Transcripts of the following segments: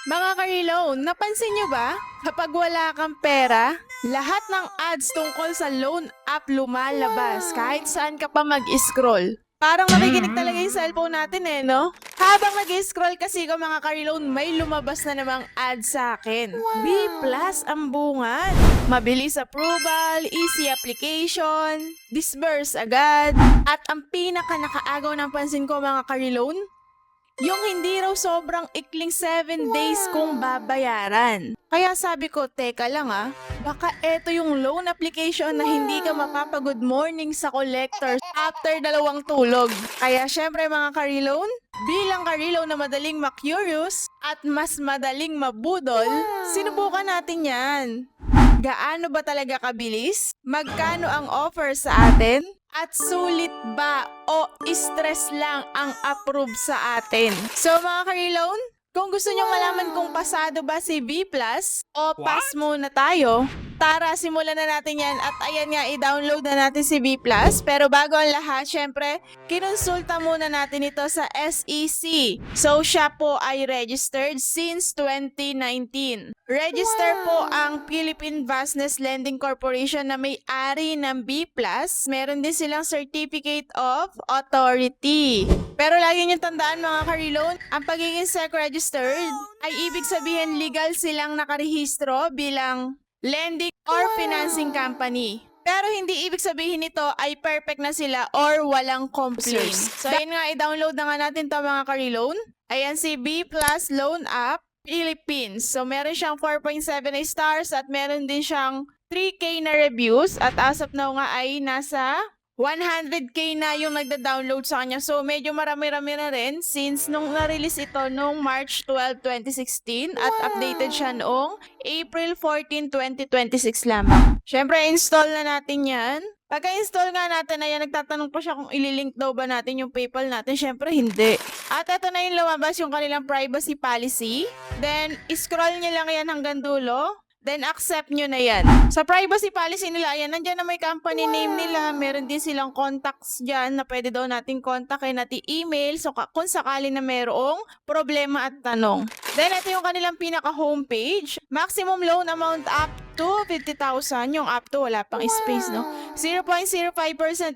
Mga ka-reloan, napansin nyo ba? Kapag wala kang pera, lahat ng ads tungkol sa loan app lumalabas kahit saan ka pa mag-scroll. Parang nakikinig talaga yung cellphone natin no? Habang nag-scroll kasi ko mga ka-reloan, may lumabas na namang ad sa akin. B plus ang bungad. Mabilis approval, easy application, disburse agad, at ang pinaka nakaagaw ng pansin ko mga ka-reloan, yung hindi raw sobrang ikling 7 days kung babayaran. Kaya sabi ko, teka lang baka eto yung loan application na hindi ka mapapag-good morning sa collector after 2 tulog. Kaya syempre mga ka-reloan, bilang ka-reloan na madaling ma-curious at mas madaling mabudol, sinubukan natin yan. Gaano ba talaga kabilis? Magkano ang offer sa atin? At sulit ba o stress lang ang approve sa atin? So mga ka-reloan, kung gusto nyong malaman kung pasado ba si B+, o pass muna tayo, tara, simulan na natin yan. At ayan nga, i-download na natin si B+. Pero bago ang lahat, syempre, kinonsulta muna natin ito sa SEC. So, siya po ay registered since 2019. Register po ang Philippine Business Lending Corporation na may-ari ng B+. Meron din silang Certificate of Authority. Pero lagi niyong tandaan mga ka-reloan, ang pagiging SEC-registered ay ibig sabihin legal silang nakarehistro bilang lending or financing company. Pero hindi ibig sabihin nito ay perfect na sila or walang complaints. So yun nga, i-download na nga natin to mga ka-reloan. Ayan si B Plus Loan App Philippines. So meron siyang 4.7 stars at meron din siyang 3K na reviews at as of now nga ay nasa 100K na yung nagda-download sa kanya. So, medyo marami-rami na rin since nung na-release ito nung March 12, 2016 at updated siya noong April 14, 2026 lamang. Syempre, install na natin yan. Pagka-install nga natin, ayan, nagtatanong pa siya kung ililink daw ba natin yung PayPal natin. Syempre, hindi. At ito na yung lumabas yung kanilang privacy policy. Then, scroll nyo lang yan hanggang dulo. Then, accept nyo na yan. Sa privacy policy nila, ayan, nandyan na may company name nila. Meron din silang contacts dyan na pwede daw nating kontakin at i-email. So, kung sakali na merong problema at tanong. Then, ito yung kanilang pinaka-homepage. Maximum loan amount up to 50,000. Yung up to, wala pang space, no? 0.05%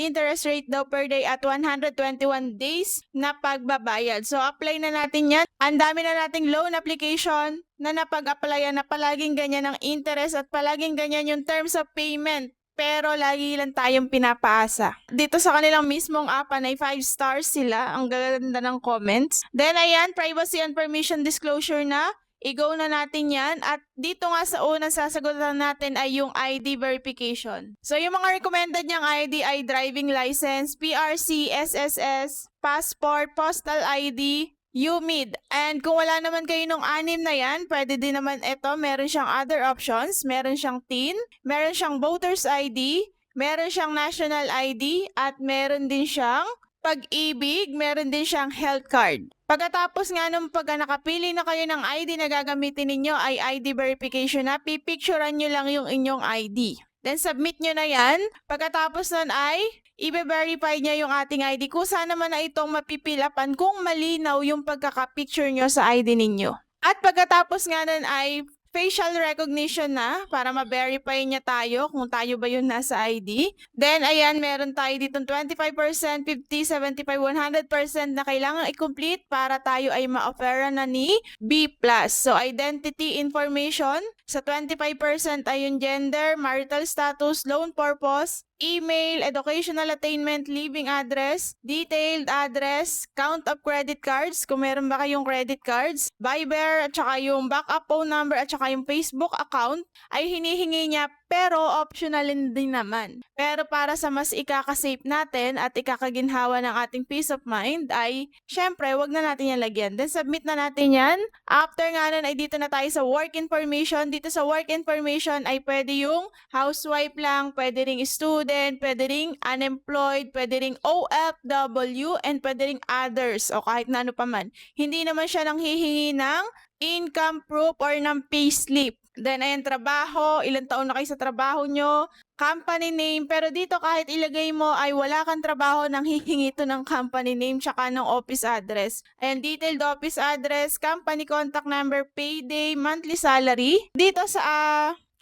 interest rate daw per day at 121 days na pagbabayad. So, apply na natin yan. Ang dami na nating loan application na napag-applyan na palaging ganyan ang interest at palaging ganyan yung terms of payment. Pero lagi lang tayong pinapaasa. Dito sa kanilang mismong app ay 5 stars sila. Ang ganda ng comments. Then ayan, privacy and permission disclosure na. I-go na natin yan. At dito nga sa unang sasagutan natin ay yung ID verification. So yung mga recommended niyang ID ay driving license, PRC, SSS, passport, postal ID, UMID. And kung wala naman kayo nung 6 na yan, pwede din naman ito. Meron siyang other options. Meron siyang TIN, meron siyang voter's ID, meron siyang national ID, at meron din siyang pag-ibig, meron din siyang health card. Pagkatapos nga nung pagka nakapili na kayo ng ID na gagamitin ninyo ay ID verification na, pipicturean nyo lang yung inyong ID. Then submit nyo na yan. Pagkatapos nun ay i-verify niya yung ating ID kung saan naman na itong mapipilapan kung malinaw yung pagkaka-picture nyo sa ID ninyo. At pagkatapos nga nun ay facial recognition na para ma-verify niya tayo kung tayo ba yun nasa ID. Then, ayan, meron tayo dito 25%, 50%, 75%, 100% na kailangan i-complete para tayo ay ma-offera na ni B+. So, identity information, sa 25% ay yung gender, marital status, loan purpose, email, educational attainment, living address, detailed address, count of credit cards, kung meron ba kayong credit cards, Viber, at saka yung backup phone number, at saka yung Facebook account, ay hinihingi niya pero optional din naman. Pero para sa mas ikaka-safe natin at ikakaginhawa ng ating peace of mind ay syempre wag na natin yan lagyan. Then submit na natin yan. After nga nun ay dito na tayo sa work information. Dito sa work information ay pwede yung housewife lang, pwede ring student, pwede ring unemployed, pwede ring OFW, and pwede ring others o kahit na ano pa man. Hindi naman siya nang hihingi ng income proof or ng payslip. Then, ayan, trabaho, ilang taon na kayo sa trabaho nyo, company name, pero dito kahit ilagay mo ay wala kang trabaho nang hihingi ito ng company name tsaka ng office address. Ayan, detailed office address, company contact number, payday, monthly salary. Dito sa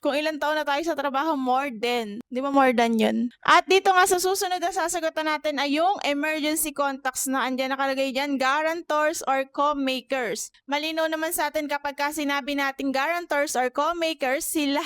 kung ilang taon na tayo sa trabaho, more than. Di ba more than yun? At dito nga sa susunod na sasagutan natin ay yung emergency contacts na andyan nakalagay dyan, guarantors or co-makers. Malinaw naman sa atin kapag sinabi natin guarantors or co-makers, sila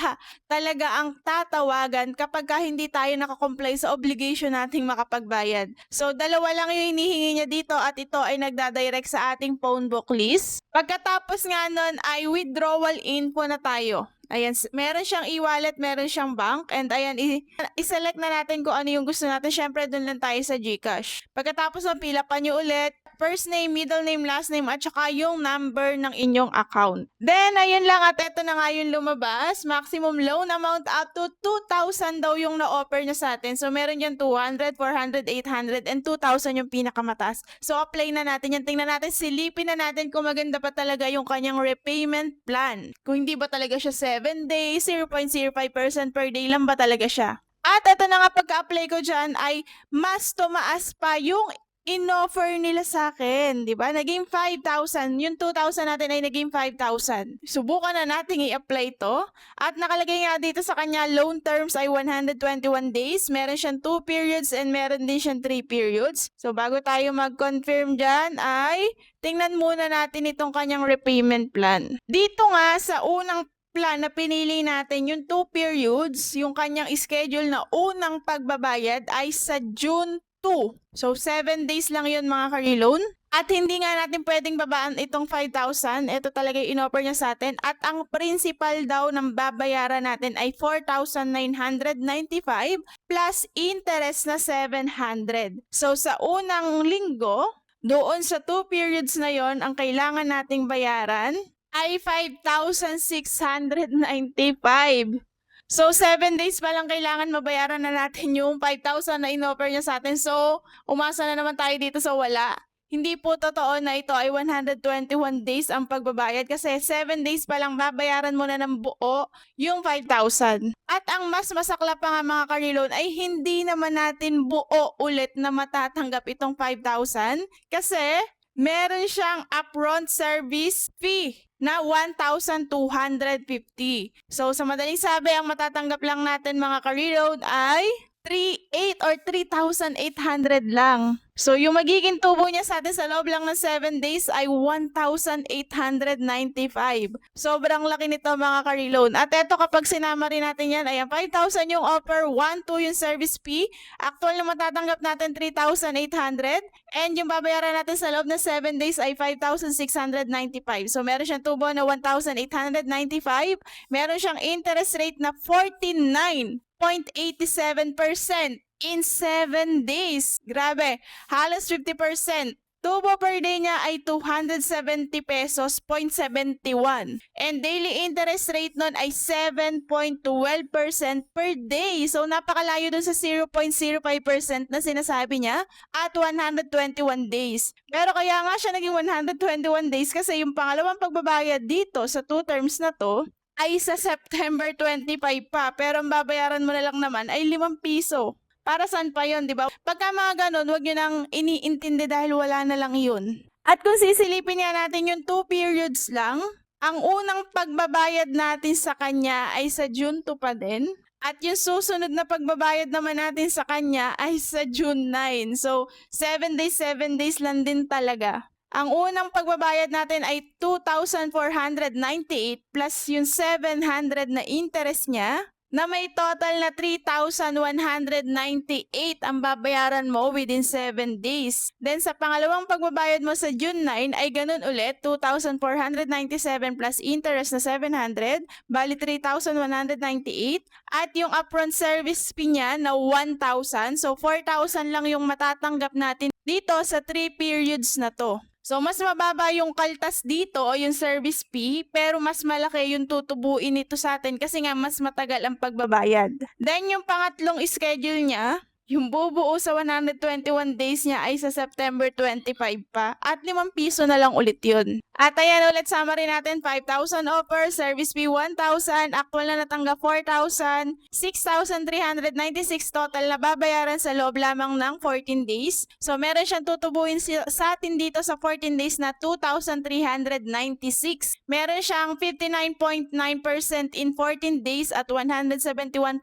talaga ang tatawagan kapag hindi tayo nakakomply sa obligation nating makapagbayad. So, dalawa lang yung hinihingi niya dito at ito ay nagdadirect sa ating phone book list. Pagkatapos nga nun ay withdrawal info na tayo. Ayan, meron siyang e-wallet, meron siyang bank, and ayan, i-select na natin kung ano yung gusto natin. Syempre, dun lang tayo sa GCash. Pagkatapos pila pa nyo ulit, first name, middle name, last name, at saka yung number ng inyong account. Then, ayun lang, at eto na nga yung lumabas. Maximum loan amount up to 2,000 daw yung na-offer niya sa atin. So, meron yan 200, 400, 800, and 2,000 yung pinakamataas. So, apply na natin yan. Tingnan natin, silipin na natin kung maganda pa talaga yung kanyang repayment plan. Kung hindi ba talaga siya 7 days, 0.05% per day lang ba talaga siya. At ito na nga pagka-apply ko dyan ay mas tumaas pa yung in-offer nila sa akin, di ba? Naging 5,000. Yung 2,000 natin ay naging 5,000. Subukan na natin i-apply to. At nakalagay nga dito sa kanya, loan terms ay 121 days. Meron siyang 2 periods and meron din siyang 3 periods. So, bago tayo mag-confirm dyan ay tingnan muna natin itong kanyang repayment plan. Dito nga sa unang plan na pinili natin, yung 2 periods, yung kanyang schedule na unang pagbabayad ay sa June 2. So, 7 days lang yun mga ka-reloan. At hindi nga natin pwedeng babaan itong 5,000. Ito talaga yung in-offer niya sa atin. At ang principal daw ng babayaran natin ay 4,995 plus interest na 700. So, sa unang linggo, doon sa 2 periods na yon ang kailangan nating bayaran ay 5,695. So, 7 days pa lang kailangan mabayaran na natin yung 5,000 na in-offer niya sa atin. So, umasa na naman tayo dito sa wala. Hindi po totoo na ito ay 121 days ang pagbabayad kasi 7 days pa lang babayaran mo na ng buo yung 5,000. At ang mas masakla pa nga mga ka-reloan ay hindi naman natin buo ulit na matatanggap itong 5,000 kasi meron siyang upfront service fee na 1,250. So, sa madaling sabi, ang matatanggap lang natin mga ka-reload ay 3,800 or 3,800 lang. So, yung magiging tubo niya sa atin sa loob lang ng 7 days ay 1,895. Sobrang laki nito mga ka-reloan. At eto kapag sinama rin natin yan, ayan, 5,000 yung offer, 1,200 yung service fee. Actual na matatanggap natin 3,800. And yung babayaran natin sa loob ng 7 days ay 5,695. So, meron siyang tubo na 1,895. Meron siyang interest rate na 49.87% in 7 days. Grabe, halos 50%. Tubo per day niya ay 270 pesos, 0.71. And daily interest rate nun ay 7.12% per day. So, napakalayo dun sa 0.05% na sinasabi niya at 121 days. Pero kaya nga siya naging 121 days kasi yung pangalawang pagbabayad dito sa 2 terms na to ay sa September 25 pa. Pero ang babayaran mo na lang naman ay 5 piso. Para saan pa yun, di ba? Pagka mga ganun, huwag nyo nang iniintindi dahil wala na lang yun. At kung sisilipin nga natin yung 2 periods lang, ang unang pagbabayad natin sa kanya ay sa June 2 pa din. At yung susunod na pagbabayad naman natin sa kanya ay sa June 9. So, 7 days lang din talaga. Ang unang pagbabayad natin ay 2,498 plus yung 700 na interest niya, na may total na 3,198 ang babayaran mo within 7 days. Then sa pangalawang pagbabayad mo sa June 9 ay ganun ulit, 2,497 plus interest na 700, bali 3,198. At yung upfront service fee niya na 1,000, so 4,000 lang yung matatanggap natin dito sa 3 periods na to. So, mas mababa yung kaltas dito o yung service fee, pero mas malaki yung tutubuin nito sa atin kasi nga mas matagal ang pagbabayad. Then, yung pangatlong schedule niya, yung bubuo sa 121 days niya ay sa September 25 pa at 5 piso na lang ulit yun. At ayan ulit, summary natin, 5,000 offer, service fee 1,000, actual na natanggap 4,000, 6,396 total na babayaran sa loob lamang ng 14 days. So meron siyang tutubuin sa atin dito sa 14 days na 2,396. Meron siyang 59.9% in 14 days at 171.14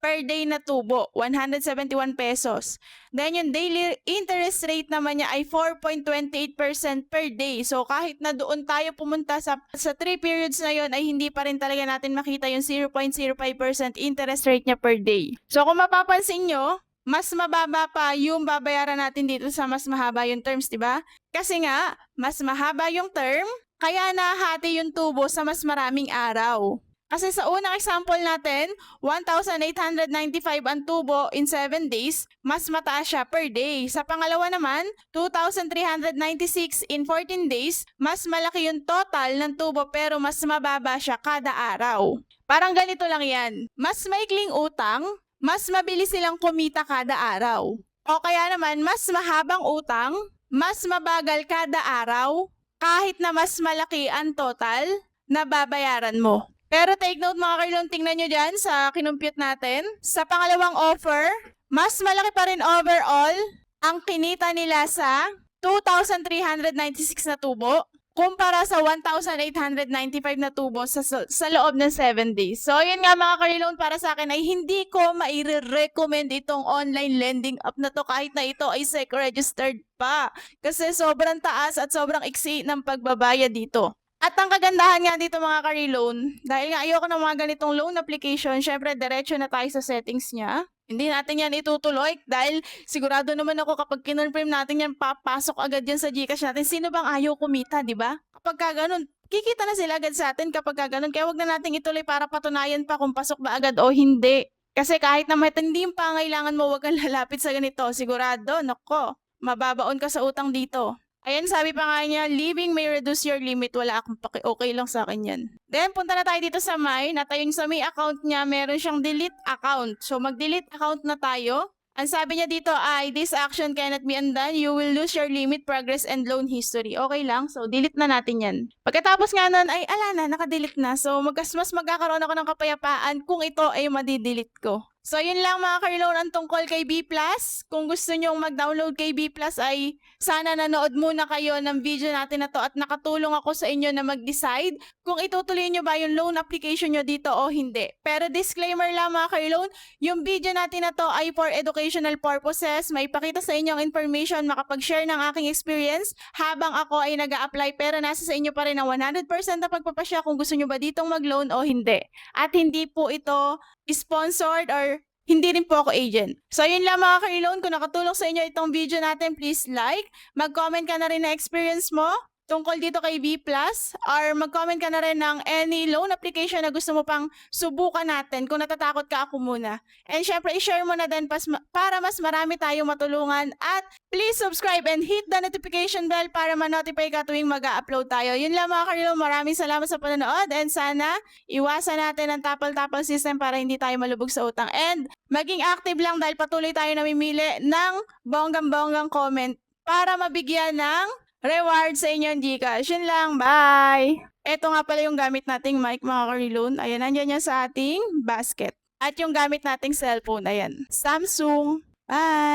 per day na tubo, 171 pesos. Then yung daily interest rate naman niya ay 4.28% per day. So kahit na doon tayo pumunta sa 3 periods na yon, ay hindi pa rin talaga natin makita yung 0.05% interest rate niya per day. So kung mapapansin nyo, mas mababa pa yung babayaran natin dito sa mas mahaba yung terms, di ba? Kasi nga, mas mahaba yung term, kaya nahati yung tubo sa mas maraming araw. Kasi sa unang example natin, 1,895 ang tubo in 7 days, mas mataas siya per day. Sa pangalawa naman, 2,396 in 14 days, mas malaki yung total ng tubo pero mas mababa siya kada araw. Parang ganito lang yan. Mas maikling utang, mas mabilis silang kumita kada araw. O kaya naman, mas mahabang utang, mas mabagal kada araw, kahit na mas malaki ang total na babayaran mo. Pero take note mga Carlone, tingnan nyo dyan sa kinumpute natin. Sa pangalawang offer, mas malaki pa rin overall ang kinita nila sa 2,396 na tubo kumpara sa 1,895 na tubo sa loob ng 7 days. So, yun nga mga Carlone, para sa akin ay hindi ko maire-recommend itong online lending app na to kahit na ito ay SEC-registered pa. Kasi sobrang taas at sobrang iksi ng pagbabayad dito. At ang kagandahan nga dito mga ka-reloan, dahil nga ayoko ng mga ganitong loan application, syempre diretso na tayo sa settings niya. Hindi natin yan itutuloy dahil sigurado naman ako kapag kinonfirm natin yan, papasok agad yan sa GCash natin. Sino bang ayaw kumita, di ba? Kapag ka ganun, kikita na sila agad sa atin kapag ka ganun. Kaya wag na natin ituloy para patunayan pa kung pasok ba agad o hindi. Kasi kahit na matindi yung pangailangan mo, wag kang lalapit sa ganito. Sigurado, nako, mababaon ka sa utang dito. Ayan, sabi pa nga niya, leaving may reduce your limit. Wala akong okay lang sa akin yan. Then, punta na tayo dito sa My. At ayun sa may account niya, meron siyang delete account. So, mag-delete account na tayo. Ang sabi niya dito ay, this action cannot be undone. You will lose your limit, progress, and loan history. Okay lang. So, delete na natin yan. Pagkatapos nga nun, ay ala na, nakadelete na. So, mas magkakaroon ako ng kapayapaan kung ito ay madidelete ko. So, yun lang mga Carlone ang tungkol kay B+. Kung gusto nyong mag-download kay B+, ay sana nanood muna kayo ng video natin na to at nakatulong ako sa inyo na mag-decide kung itutuloy nyo ba yung loan application nyo dito o hindi. Pero disclaimer lang mga Carlone, yung video natin na to ay for educational purposes. May ipakita sa inyo ang information, makapag-share ng aking experience habang ako ay nag-a-apply, pero nasa sa inyo pa rin ang 100% na pagpapasya kung gusto nyo ba ditong mag-loan o hindi. At hindi po ito sponsored or hindi rin po ako agent. So, yun lang mga Carlone. Kung nakatulong sa inyo itong video natin, please like. Mag-comment ka na rin na experience mo tungkol dito kay B+, or mag-comment ka na rin ng any loan application na gusto mo pang subukan natin. Kung natatakot ka, ako muna. And syempre, i-share mo na din para mas marami tayong matulungan. At please subscribe and hit the notification bell para ma-notify ka tuwing mag-upload tayo. Yun lang mga Carlone. Maraming salamat sa panonood and sana iwasan natin ang tapal-tapal system para hindi tayo malubog sa utang. And maging active lang dahil patuloy tayo namimili ng bonggang-bonggang comment para mabigyan ng reward sa inyong GCash. Yun lang. Bye! Ito nga pala yung gamit nating mic mga Carlone. Ayan, nandiyan yan sa ating basket. At yung gamit nating cellphone, ayan. Samsung. Bye!